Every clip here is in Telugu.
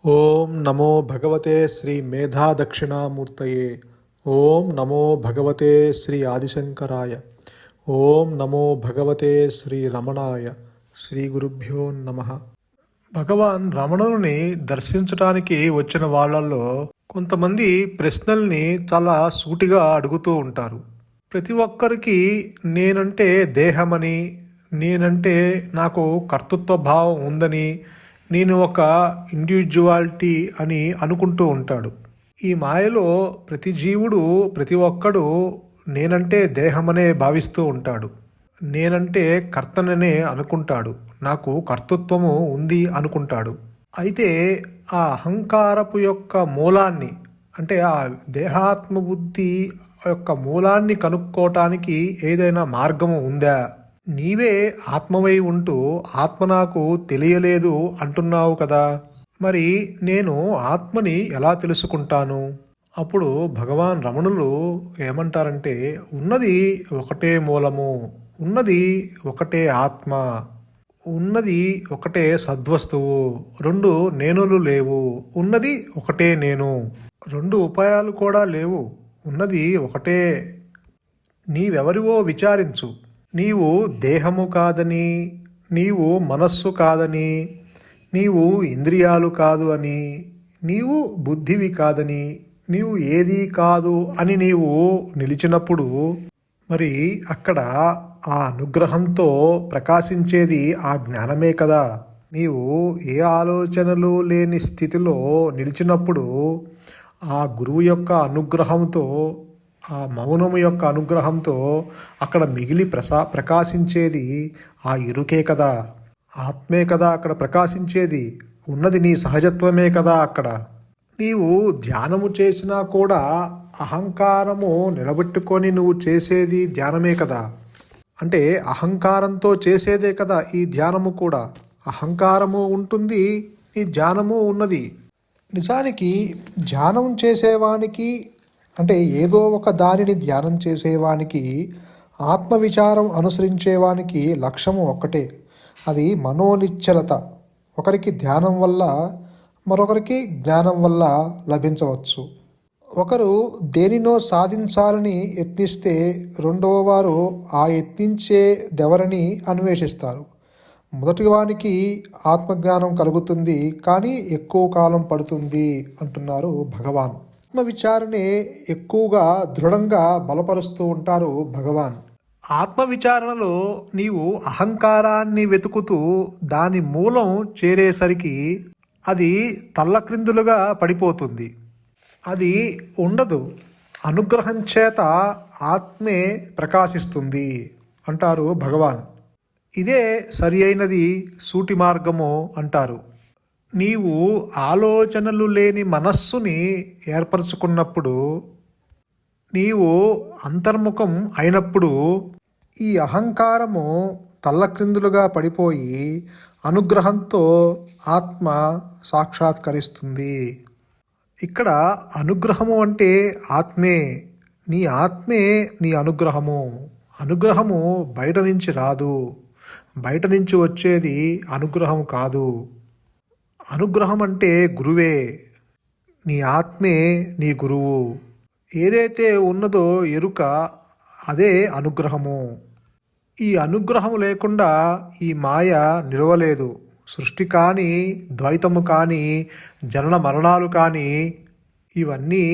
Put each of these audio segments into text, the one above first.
ఓం నమో భగవతే శ్రీ మేధా దక్షిణామూర్తయే. ఓం నమో భగవతే శ్రీ ఆదిశంకరాయ. ఓం నమో భగవతే శ్రీ రమణాయ. శ్రీ గురుభ్యో నమః. భగవాన్ రమణుని దర్శించడానికి వచ్చిన వాళ్ళల్లో కొంతమంది ప్రశ్నల్ని చాలా సూటిగా అడుగుతూ ఉంటారు. ప్రతి ఒక్కరికి నేనంటే దేహమని, నేనంటే నాకు కర్తృత్వ భావం ఉందని, నేను ఒక ఇండివిజువాలిటీ అని అనుకుంటూ ఉంటాడు. ఈ మాయలో ప్రతి జీవుడు, ప్రతి ఒక్కడు నేనంటే దేహమనే భావిస్తూ ఉంటాడు. నేనంటే కర్తననే అనుకుంటాడు. నాకు కర్తృత్వము ఉంది అనుకుంటాడు. అయితే ఆ అహంకారపు యొక్క మూలాన్ని, అంటే ఆ దేహాత్మబుద్ధి యొక్క మూలాన్ని కనుక్కోవటానికి ఏదైనా మార్గము ఉందా? నీవే ఆత్మవై ఉంటూ ఆత్మ నాకు తెలియలేదు అంటున్నావు కదా, మరి నేను ఆత్మని ఎలా తెలుసుకుంటాను? అప్పుడు భగవాన్ రమణులు ఏమంటారంటే, ఉన్నది ఒకటే మూలము, ఉన్నది ఒకటే ఆత్మ, ఉన్నది ఒకటే సద్వస్తువు, రెండు నేనులు లేవు, ఉన్నది ఒకటే నేను, రెండు ఉపాయాలు కూడా లేవు, ఉన్నది ఒకటే. నీవెవరివో విచారించు. నీవు దేహము కాదని, నీవు మనస్సు కాదని, నీవు ఇంద్రియాలు కాదు అని, నీవు బుద్ధివి కాదని, నీవు ఏదీ కాదు అని నీవు నిలిచినప్పుడు మరి అక్కడ ఆ అనుగ్రహంతో ప్రకాశించేది ఆ జ్ఞానమే కదా. నీవు ఏ ఆలోచనలు లేని స్థితిలో నిలిచినప్పుడు ఆ గురువు యొక్క అనుగ్రహంతో, ఆ మౌనము యొక్క అనుగ్రహంతో అక్కడ మిగిలి ప్రకాశించేది ఆ ఇరుకే కదా, ఆత్మే కదా అక్కడ ప్రకాశించేది. ఉన్నది నీ సహజత్వమే కదా అక్కడ. నీవు ధ్యానము చేసినా కూడా అహంకారము నిలబెట్టుకొని నువ్వు చేసేది ధ్యానమే కదా. అంటే అహంకారంతో చేసేదే కదా ఈ ధ్యానము కూడా. అహంకారము ఉంటుంది, ఈ ధ్యానము ఉన్నది. నిజానికి ధ్యానం చేసేవానికి, అంటే ఏదో ఒక దానిని ధ్యానం చేసేవానికి, ఆత్మవిచారం అనుసరించేవానికి లక్ష్యము ఒక్కటే, అది మనోనిశ్చలత. ఒకరికి ధ్యానం వల్ల, మరొకరికి జ్ఞానం వల్ల లభించవచ్చు. ఒకరు దేనినో సాధించాలని యత్నిస్తే రెండవ వారు ఆ యత్నించే దెవరని అన్వేషిస్తారు. మొదటి వానికి ఆత్మజ్ఞానం కలుగుతుంది, కానీ ఎక్కువ కాలం పడుతుంది అంటున్నారు భగవాన్. ఆత్మవిచారణే ఎక్కువగా దృఢంగా బలపరుస్తూ ఉంటారు భగవాన్. ఆత్మవిచారణలో నీవు అహంకారాన్ని వెతుకుతూ దాని మూలం చేరేసరికి అది తల్లక్రిందులుగా పడిపోతుంది, అది ఉండదు. అనుగ్రహం చేత ఆత్మే ప్రకాశిస్తుంది అంటారు భగవాన్. ఇదే సరి అయినది, సూటి మార్గము అంటారు. నీవు ఆలోచనలు లేని మనస్సుని ఏర్పరచుకున్నప్పుడు, నీవు అంతర్ముఖం అయినప్పుడు ఈ అహంకారము తల్లక్రిందులుగా పడిపోయి అనుగ్రహంతో ఆత్మ సాక్షాత్కరిస్తుంది. ఇక్కడ అనుగ్రహము అంటే ఆత్మే, నీ ఆత్మే నీ అనుగ్రహము. అనుగ్రహము బయట నుంచి రాదు, బయట నుంచి వచ్చేది అనుగ్రహం కాదు. అనుగ్రహం అంటే గురువే, నీ ఆత్మే నీ గురువు. ఏదైతే ఉన్నదో ఎరుక, అదే అనుగ్రహము. ఈ అనుగ్రహము లేకుండా ఈ మాయ నిలవలేదు. సృష్టి కానీ, ద్వైతము కానీ, జనన మరణాలు కానీ ఇవన్నీ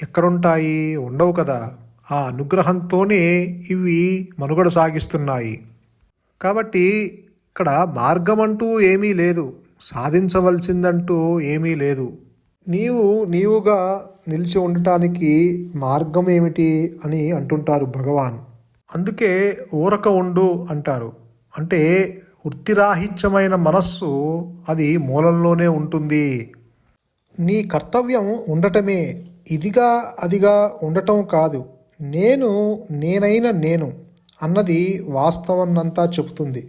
ఎక్కడుంటాయి? ఉండవు కదా. ఆ అనుగ్రహంతోనే ఇవి మనుగడ సాగిస్తున్నాయి. కాబట్టి ఇక్కడ మార్గం అంటూ ఏమీ లేదు, సాధించవలసిందంటూ ఏమీ లేదు. నీవుగా నిలిచి ఉండటానికి మార్గం ఏమిటి అని అంటుంటారు భగవాన్. అందుకే ఊరక ఉండు అంటారు. అంటే వృత్తిరాహిత్యమైన మనస్సు అది మూలంలోనే ఉంటుంది. నీ కర్తవ్యం ఉండటమే, ఇదిగా అదిగా ఉండటం కాదు. నేనైన నేను అన్నది వాస్తవాన్నంతా చెబుతుంది.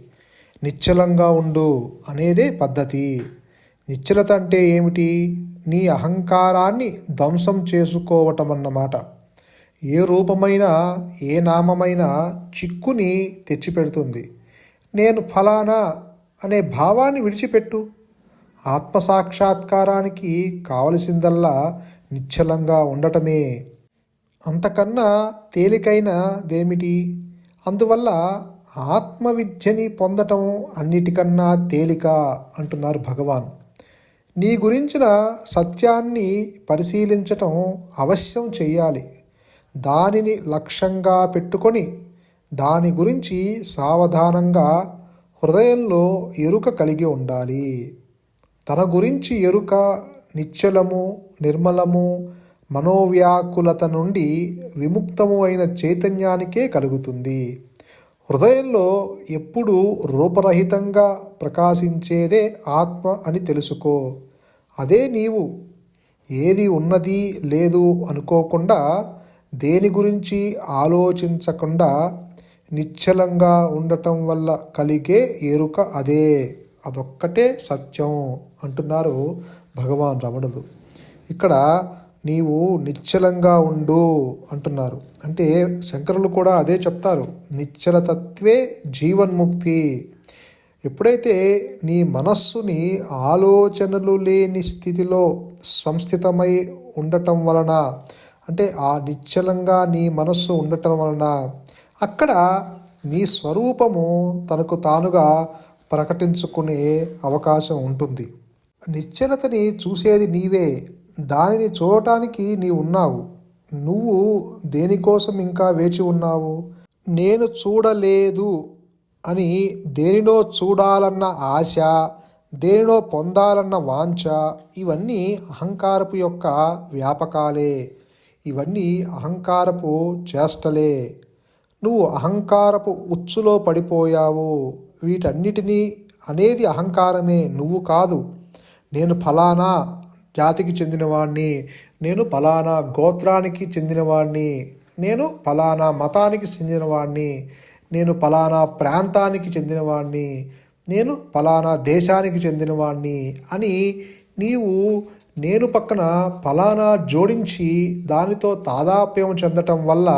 నిశ్చలంగా ఉండు అనేదే పద్ధతి. నిశ్చలత అంటే ఏమిటి? నీ అహంకారాన్ని ధ్వంసం చేసుకోవటం అన్నమాట. ఏ రూపమైనా, ఏ నామమైనా చిక్కుని తెచ్చిపెడుతుంది. నేను ఫలానా అనే భావాన్ని విడిచిపెట్టు. ఆత్మసాక్షాత్కారానికి కావలసిందల్లా నిశ్చలంగా ఉండటమే. అంతకన్నా తేలికైనదేమిటి? అందువల్ల ఆత్మవిద్యని పొందటం అన్నిటికన్నా తేలిక అంటున్నారు భగవాన్. నీ గురించిన సత్యాన్ని పరిశీలించటం అవశ్యం చెయ్యాలి. దానిని లక్ష్యంగా పెట్టుకొని దాని గురించి సావధానంగా హృదయంలో ఎరుక కలిగి ఉండాలి. తన గురించి ఎరుక నిశ్చలము, నిర్మలము, మనోవ్యాకులత నుండి విముక్తము అయిన చైతన్యానికే కలుగుతుంది. హృదయంలో ఎప్పుడూ రూపరహితంగా ప్రకాశించేదే ఆత్మ అని తెలుసుకో. అదే నీవు. ఏది ఉన్నది లేదు అనుకోకుండా, దేని గురించి ఆలోచించకుండా నిశ్చలంగా ఉండటం వల్ల కలిగే ఎరుక అదే. అదొక్కటే సత్యం అంటున్నారు భగవాన్ రమణులు. ఇక్కడ నీవు నిశ్చలంగా ఉండు అంటున్నారు. అంటే శంకరులు కూడా అదే చెప్తారు, నిశ్చలతత్వే జీవన్ముక్తి. ఎప్పుడైతే నీ మనస్సుని ఆలోచనలు లేని స్థితిలో సంస్థితమై ఉండటం వలన, అంటే ఆ నిశ్చలంగా నీ మనస్సు ఉండటం వలన అక్కడ నీ స్వరూపము తనకు తానుగా ప్రకటించుకునే అవకాశం ఉంటుంది. నిశ్చలతని చూసేది నీవే, దానిని చూడటానికి నీవు ఉన్నావు. నువ్వు దేనికోసం ఇంకా వేచి ఉన్నావు? నేను చూడలేదు అని దేనినో చూడాలన్న ఆశ, దేనినో పొందాలన్న వాంఛ, ఇవన్నీ అహంకారపు యొక్క వ్యాపకాలే. ఇవన్నీ అహంకారపు చేష్టలే. నువ్వు అహంకారపు ఉచ్చులో పడిపోయావు. వీటన్నిటినీ అనేది అహంకారమే, నువ్వు కాదు. నేను ఫలానా జాతికి చెందినవాణ్ణి, నేను ఫలానా గోత్రానికి చెందినవాణ్ణి, నేను ఫలానా మతానికి చెందినవాణ్ణి, నేను ఫలానా ప్రాంతానికి చెందినవాణ్ణి, నేను ఫలానా దేశానికి చెందినవాణ్ణి అని నీవు నేను పక్కన ఫలానా జోడించి దానితో తాదాప్యం చెందటం వల్ల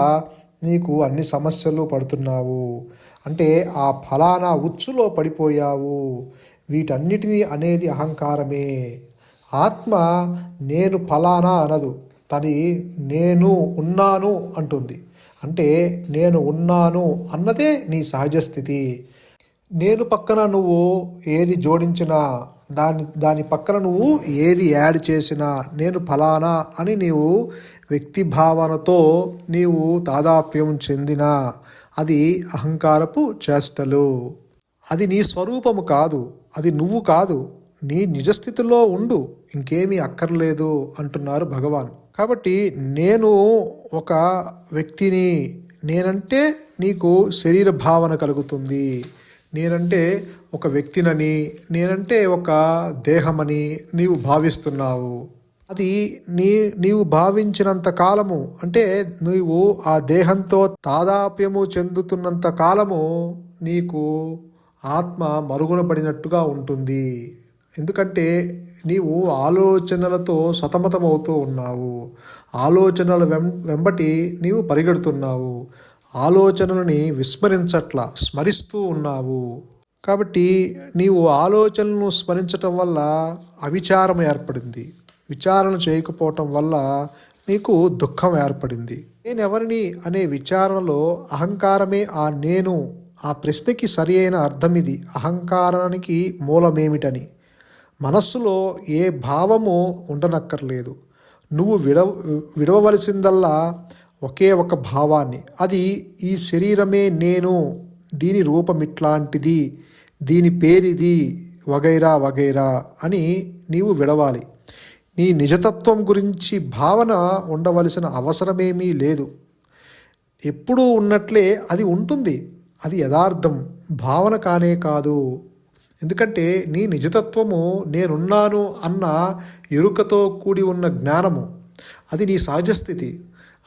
నీకు అన్ని సమస్యలు పడుతున్నావు. అంటే ఆ ఫలానా ఉచ్చులో పడిపోయావు. వీటన్నిటినీ అనేది అహంకారమే. ఆత్మ నేను ఫలానా అనదు, తది నేను ఉన్నాను అంటుంది. అంటే నేను ఉన్నాను అన్నదే నీ సహజ స్థితి. నేను పక్కన నువ్వు ఏది జోడించినా, దాని పక్కన నువ్వు ఏది యాడ్ చేసినా, నేను ఫలానా అని నీవు వ్యక్తి భావనతో నీవు తాదాప్యం చెందినా అది అహంకారపు చేష్టలు. అది నీ స్వరూపము కాదు, అది నువ్వు కాదు. నీ నిజస్థితిలో ఉండు, ఇంకేమీ అక్కర్లేదు అంటున్నారు భగవాన్. కాబట్టి నేను ఒక వ్యక్తిని, నేనంటే నీకు శరీర భావన కలుగుతుంది. నేనంటే ఒక వ్యక్తినని, నేనంటే ఒక దేహమని నీవు భావిస్తున్నావు. అది నీవు భావించినంత కాలము, అంటే నీవు ఆ దేహంతో తాదాప్యము చెందుతున్నంత కాలము నీకు ఆత్మ మరుగున పడినట్టుగా ఉంటుంది. ఎందుకంటే నీవు ఆలోచనలతో సతమతమవుతూ ఉన్నావు. ఆలోచనల వెంబటి నీవు పరిగెడుతున్నావు. ఆలోచనలని విస్మరించట్లా, స్మరిస్తూ ఉన్నావు. కాబట్టి నీవు ఆలోచనలను స్మరించటం వల్ల అవిచారం ఏర్పడింది. విచారణ చేయకపోవటం వల్ల నీకు దుఃఖం ఏర్పడింది. నేనెవరిని అనే విచారణలో అహంకారమే ఆ నేను. ఆ ప్రశ్నకి సరి అయిన అర్థం ఇది. అహంకారానికి మూలమేమిటని. మనస్సులో ఏ భావము ఉండనక్కర్లేదు. నువ్వు విడవవలసిందల్లా ఒకే ఒక భావాన్ని. అది ఈ శరీరమే నేను, దీని రూపం ఇట్లాంటిది, దీని పేరిది, వగైరా వగైరా అని నీవు విడవాలి. నీ నిజతత్వం గురించి భావన ఉండవలసిన అవసరమేమీ లేదు. ఎప్పుడూ ఉన్నట్లే అది ఉంటుంది. అది యథార్థం, భావన కానే కాదు. ఎందుకంటే నీ నిజతత్వము నేనున్నాను అన్న ఎరుకతో కూడి ఉన్న జ్ఞానము. అది నీ సహజస్థితి.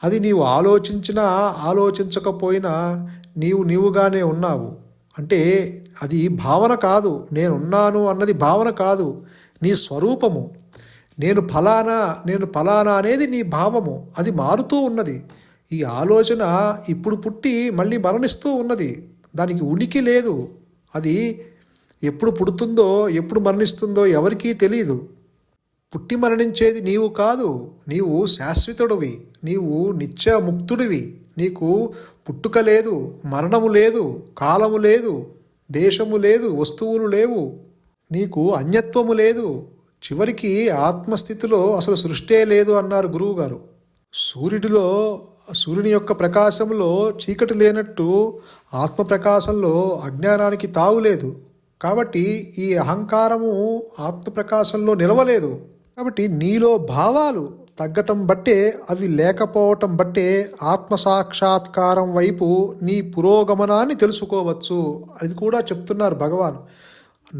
అది నీవు ఆలోచించినా ఆలోచించకపోయినా నీవుగానే ఉన్నావు. అంటే అది భావన కాదు. నేనున్నాను అన్నది భావన కాదు, నీ స్వరూపము. నేను ఫలానా అనేది నీ భావము. అది మారుతూ ఉన్నది. ఈ ఆలోచన ఇప్పుడు పుట్టి మళ్ళీ మరణిస్తూ ఉన్నది. దానికి ఉనికి లేదు. అది ఎప్పుడు పుడుతుందో ఎప్పుడు మరణిస్తుందో ఎవరికీ తెలియదు. పుట్టి మరణించేది నీవు కాదు, నీవు శాశ్వతుడివి, నీవు నిత్యముక్తుడివి. నీకు పుట్టుక లేదు, మరణము లేదు, కాలము లేదు, దేశము లేదు, వస్తువులు లేవు, నీకు అన్యత్వము లేదు. చివరికి ఆత్మస్థితిలో అసలు సృష్టే లేదు అన్నారు గురువుగారు. సూర్యుని యొక్క ప్రకాశంలో చీకటి లేనట్టు ఆత్మ ప్రకాశంలో అజ్ఞానానికి తావు లేదు. కాబట్టి ఈ అహంకారము ఆత్మ ప్రకాశంలో నిలవలేదు. కాబట్టి నీలో భావాలు తగ్గటం బట్టే, అవి లేకపోవటం బట్టే ఆత్మసాక్షాత్కారం వైపు నీ పురోగమనాన్ని తెలుసుకోవచ్చు. అది కూడా చెప్తున్నారు భగవాన్.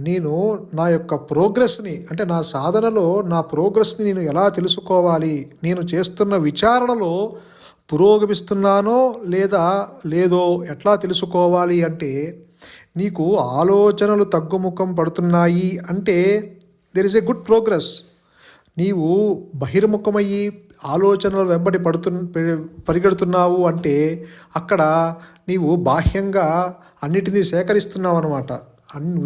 నేను నా యొక్క ప్రోగ్రెస్ని, అంటే నా సాధనలో నా ప్రోగ్రెస్ని నేను ఎలా తెలుసుకోవాలి, నేను చేస్తున్న విచారణలో పురోగమిస్తున్నానో లేదో ఎట్లా తెలుసుకోవాలి అంటే, నీకు ఆలోచనలు తగ్గుముఖం పడుతున్నాయి అంటే there is a good progress. నీవు బహిర్ముఖమయ్యి ఆలోచనలు వెంబడి పరిగెడుతున్నావు అంటే అక్కడ నీవు బాహ్యంగా అన్నిటినీ సేకరిస్తున్నావు అన్నమాట.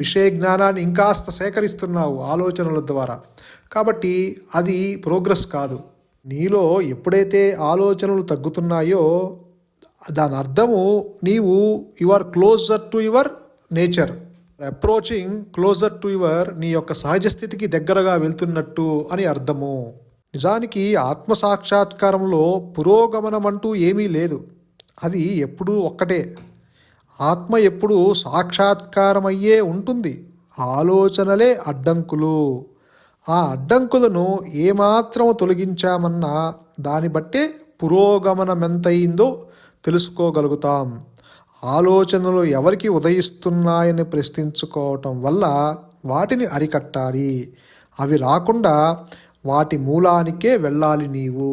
విషయ జ్ఞానాన్ని ఇంకాస్త సేకరిస్తున్నావు ఆలోచనల ద్వారా. కాబట్టి అది ప్రోగ్రెస్ కాదు. నీలో ఎప్పుడైతే ఆలోచనలు తగ్గుతున్నాయో దాని అర్థము నీవు you are closer to your nature, approaching closer to your, నీ యొక్క సహజ స్థితికి దగ్గరగా వెళ్తున్నట్టు అని అర్థము. నిజానికి ఆత్మసాక్షాత్కారంలో పురోగమనం అంటూ ఏమీ లేదు. అది ఎప్పుడూ ఒక్కటే. ఆత్మ ఎప్పుడూ సాక్షాత్కారమయ్యే ఉంటుంది. ఆలోచనలే అడ్డంకులు. ఆ అడ్డంకులను ఏమాత్రం తొలగించామన్నా దాన్ని బట్టే పురోగమనమెంతయిందో తెలుసుకోగలుగుతాం. ఆలోచనలు ఎవరికి ఉదయిస్తున్నాయని ప్రశ్నించుకోవటం వల్ల వాటిని అరికట్టాలి. అవి రాకుండా వాటి మూలానికే వెళ్ళాలి నీవు.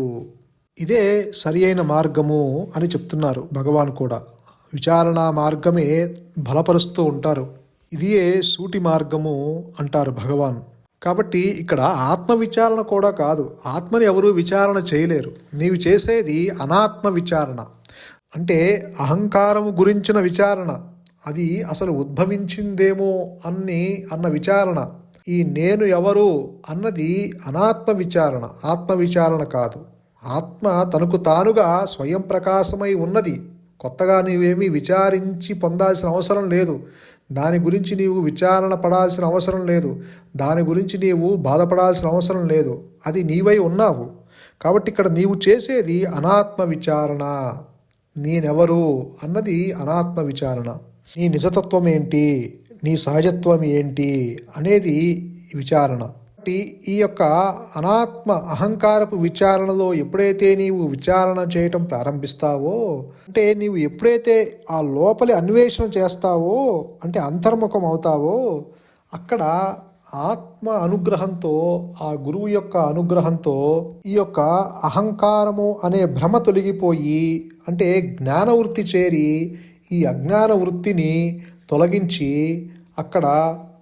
ఇదే సరి అయిన మార్గము అని చెప్తున్నారు భగవాన్ కూడా. విచారణ మార్గమే బలపరుస్తూ ఉంటారు. ఇదే సూటి మార్గము అంటారు భగవాన్. కాబట్టి ఇక్కడ ఆత్మ విచారణ కూడా కాదు. ఆత్మని ఎవరూ విచారణ చేయలేరు. నీవు చేసేది అనాత్మ విచారణ, అంటే అహంకారము గురించిన విచారణ. అది అసలు ఉద్భవించిందేమో అన్న విచారణ. ఈ నేను ఎవరు అన్నది అనాత్మ విచారణ, ఆత్మ విచారణ కాదు. ఆత్మ తనకు తానుగా స్వయం ప్రకాశమై ఉన్నది. కొత్తగా నీవేమీ విచారించి పొందాల్సిన అవసరం లేదు. దాని గురించి నీవు విచారణ పడాల్సిన అవసరం లేదు. దాని గురించి నీవు బాధపడాల్సిన అవసరం లేదు. అది నీవై ఉన్నావు. కాబట్టి ఇక్కడ నీవు చేసేది అనాత్మ విచారణ. నేనెవరు అన్నది అనాత్మ విచారణ. నీ నిజతత్వం ఏంటి, నీ సహజత్వం ఏంటి అనేది విచారణ. ఈ యొక్క అనాత్మ అహంకారపు విచారణలో ఎప్పుడైతే నీవు విచారణ చేయటం ప్రారంభిస్తావో, అంటే నీవు ఎప్పుడైతే ఆ లోపలి అన్వేషణ చేస్తావో, అంటే అంతర్ముఖం అవుతావో, అక్కడ ఆత్మ అనుగ్రహంతో, ఆ గురువు యొక్క అనుగ్రహంతో ఈ యొక్క అహంకారము అనే భ్రమ తొలగిపోయి, అంటే జ్ఞానవృత్తి చేరి ఈ అజ్ఞాన వృత్తిని తొలగించి అక్కడ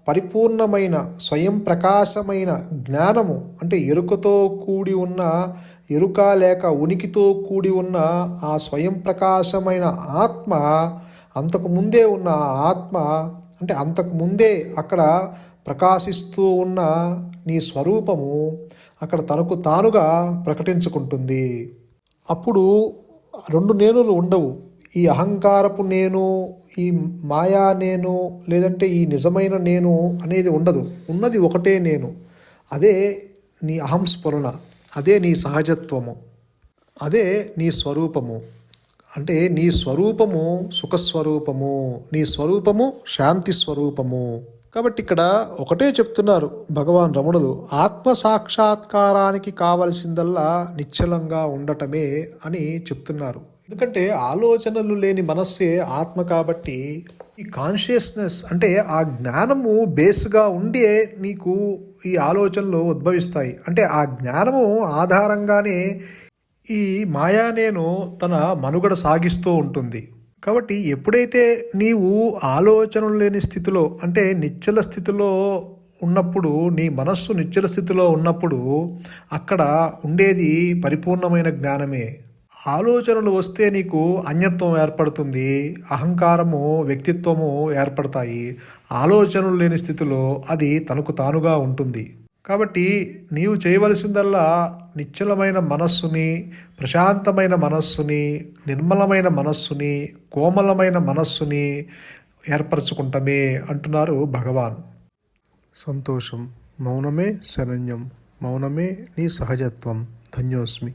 పరిపూర్ణమైన స్వయం ప్రకాశమైన జ్ఞానము, అంటే ఎరుకతో కూడి ఉన్న, ఎరుక లేక ఉనికితో కూడి ఉన్న ఆ స్వయం ప్రకాశమైన ఆత్మ, అంతకుముందే ఉన్న ఆత్మ, అంటే అంతకుముందే అక్కడ ప్రకాశిస్తూ ఉన్న నీ స్వరూపము అక్కడ తనకు తానుగా ప్రకటించుకుంటుంది. అప్పుడు రెండు నేనులు ఉండవు. ఈ అహంకారపు నేను, ఈ మాయా నేను, లేదంటే ఈ నిజమైన నేను అనేది ఉండదు. ఉన్నది ఒకటే నేను. అదే నీ అహంస్ఫురణ, అదే నీ సహజత్వము, అదే నీ స్వరూపము. అంటే నీ స్వరూపము సుఖస్వరూపము, నీ స్వరూపము శాంతి స్వరూపము. కాబట్టి ఇక్కడ ఒకటే చెప్తున్నారు భగవాన్ రమణులు, ఆత్మ సాక్షాత్కారానికి కావలసిందల్లా నిశ్చలంగా ఉండటమే అని చెప్తున్నారు. ఎందుకంటే ఆలోచనలు లేని మనస్సే ఆత్మ. కాబట్టి ఈ కాన్షియస్నెస్, అంటే ఆ జ్ఞానము బేస్గా ఉండే నీకు ఈ ఆలోచనలు ఉద్భవిస్తాయి. అంటే ఆ జ్ఞానము ఆధారంగానే ఈ మాయా నేను తన మనుగడ సాగిస్తూ ఉంటుంది. కాబట్టి ఎప్పుడైతే నీవు ఆలోచనలు లేని స్థితిలో, అంటే నిశ్చల స్థితిలో ఉన్నప్పుడు, నీ మనస్సు నిశ్చల స్థితిలో ఉన్నప్పుడు అక్కడ ఉండేది పరిపూర్ణమైన జ్ఞానమే. ఆలోచనలు వస్తే నీకు అన్యత్వం ఏర్పడుతుంది, అహంకారము వ్యక్తిత్వము ఏర్పడతాయి. ఆలోచనలు లేని స్థితిలో అది తనకు తానుగా ఉంటుంది. కాబట్టి నీవు చేయవలసిందల్లా నిశ్చలమైన మనస్సుని, ప్రశాంతమైన మనస్సుని, నిర్మలమైన మనస్సుని, కోమలమైన మనస్సుని ఏర్పరచుకుంటమే అంటున్నారు భగవాన్. సంతోషం. మౌనమే శరణ్యం. మౌనమే నీ సహజత్వం. ధన్యోస్మి.